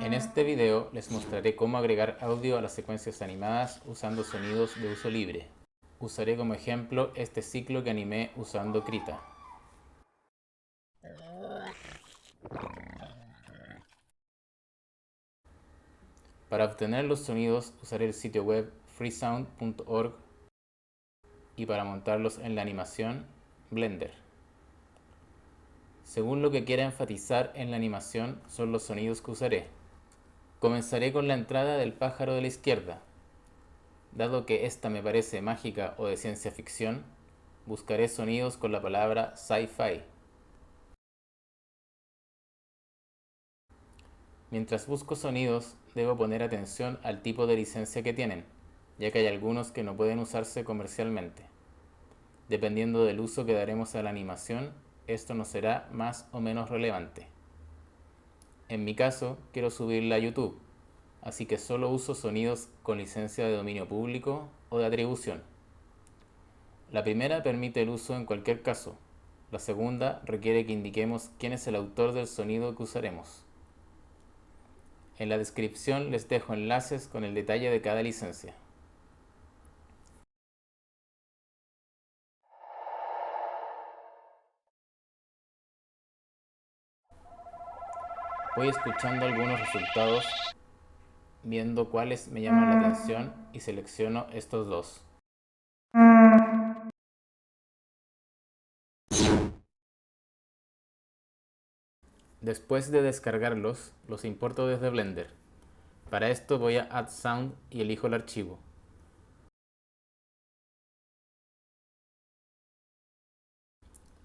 En este video les mostraré cómo agregar audio a las secuencias animadas usando sonidos de uso libre. Usaré como ejemplo este ciclo que animé usando Krita. Para obtener los sonidos usaré el sitio web freesound.org y para montarlos en la animación, Blender. Según lo que quiera enfatizar en la animación son los sonidos que usaré. Comenzaré con la entrada del pájaro de la izquierda. Dado que esta me parece mágica o de ciencia ficción, buscaré sonidos con la palabra sci-fi. Mientras busco sonidos, debo poner atención al tipo de licencia que tienen, ya que hay algunos que no pueden usarse comercialmente. Dependiendo del uso que daremos a la animación, esto nos será más o menos relevante. En mi caso, quiero subirla a YouTube, así que solo uso sonidos con licencia de dominio público o de atribución. La primera permite el uso en cualquier caso. La segunda requiere que indiquemos quién es el autor del sonido que usaremos. En la descripción les dejo enlaces con el detalle de cada licencia. Voy escuchando algunos resultados, viendo cuáles me llaman la atención y selecciono estos dos. Después de descargarlos, los importo desde Blender. Para esto voy a Add Sound y elijo el archivo.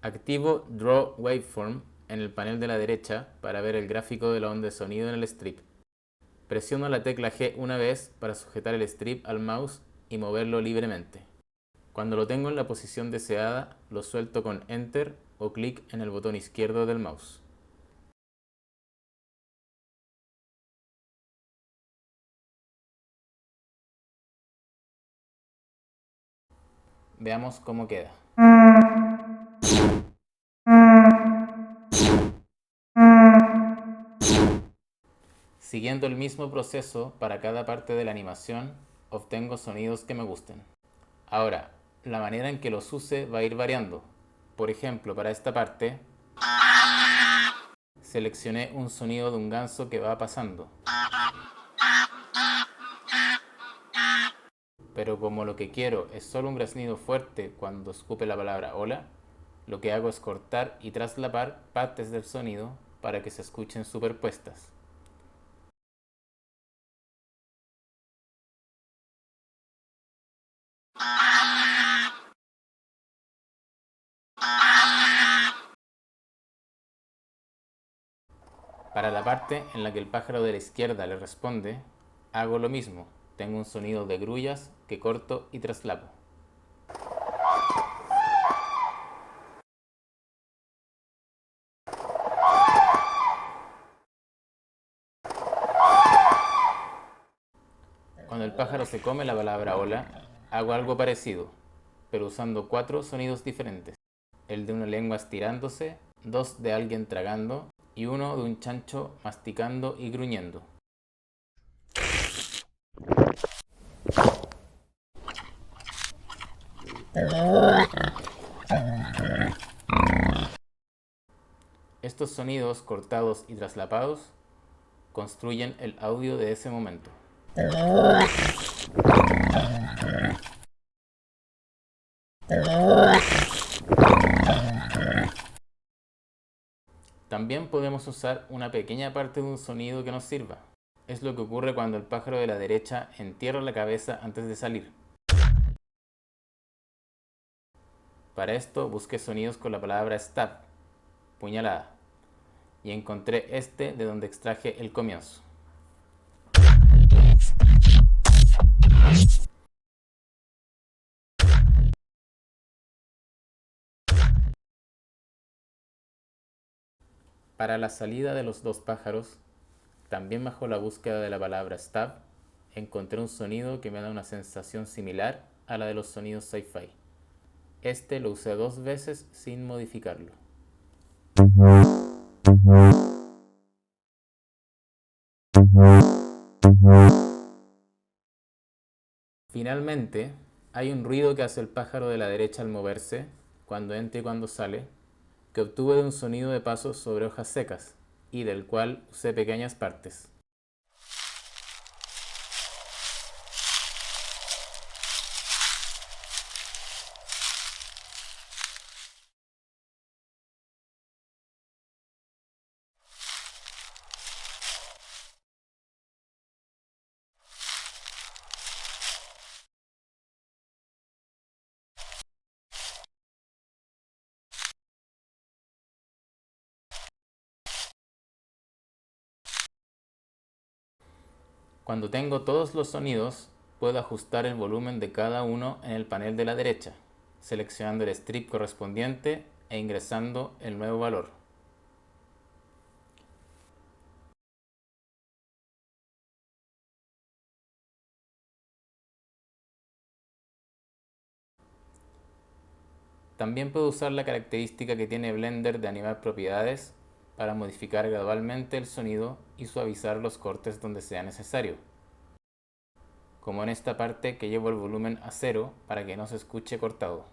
Activo Draw Waveform en el panel de la derecha para ver el gráfico de la onda de sonido en el strip. Presiono la tecla G una vez para sujetar el strip al mouse y moverlo libremente. Cuando lo tengo en la posición deseada, lo suelto con Enter o clic en el botón izquierdo del mouse. Veamos cómo queda. Siguiendo el mismo proceso para cada parte de la animación, obtengo sonidos que me gusten. Ahora, la manera en que los use va a ir variando. Por ejemplo, para esta parte, seleccioné un sonido de un ganso que va pasando. Pero como lo que quiero es solo un graznido fuerte cuando escupe la palabra hola, lo que hago es cortar y traslapar partes del sonido para que se escuchen superpuestas. Para la parte en la que el pájaro de la izquierda le responde, hago lo mismo. Tengo un sonido de grullas que corto y traslapo. Cuando el pájaro se come la palabra hola, hago algo parecido, pero usando 4 sonidos diferentes. El de una lengua estirándose, 2 de alguien tragando y 1 de un chancho masticando y gruñendo. Estos sonidos cortados y traslapados construyen el audio de ese momento. También podemos usar una pequeña parte de un sonido que nos sirva. Es lo que ocurre cuando el pájaro de la derecha entierra la cabeza antes de salir. Para esto busqué sonidos con la palabra stab, puñalada, y encontré este de donde extraje el comienzo. Para la salida de los dos pájaros, también bajo la búsqueda de la palabra stab, encontré un sonido que me da una sensación similar a la de los sonidos sci-fi. Este lo usé 2 veces sin modificarlo. Finalmente, hay un ruido que hace el pájaro de la derecha al moverse, cuando entra y cuando sale, que obtuve de un sonido de pasos sobre hojas secas, y del cual usé pequeñas partes. Cuando tengo todos los sonidos, puedo ajustar el volumen de cada uno en el panel de la derecha, seleccionando el strip correspondiente e ingresando el nuevo valor. También puedo usar la característica que tiene Blender de animar propiedades para modificar gradualmente el sonido y suavizar los cortes donde sea necesario, como en esta parte que llevo el volumen a 0 para que no se escuche cortado.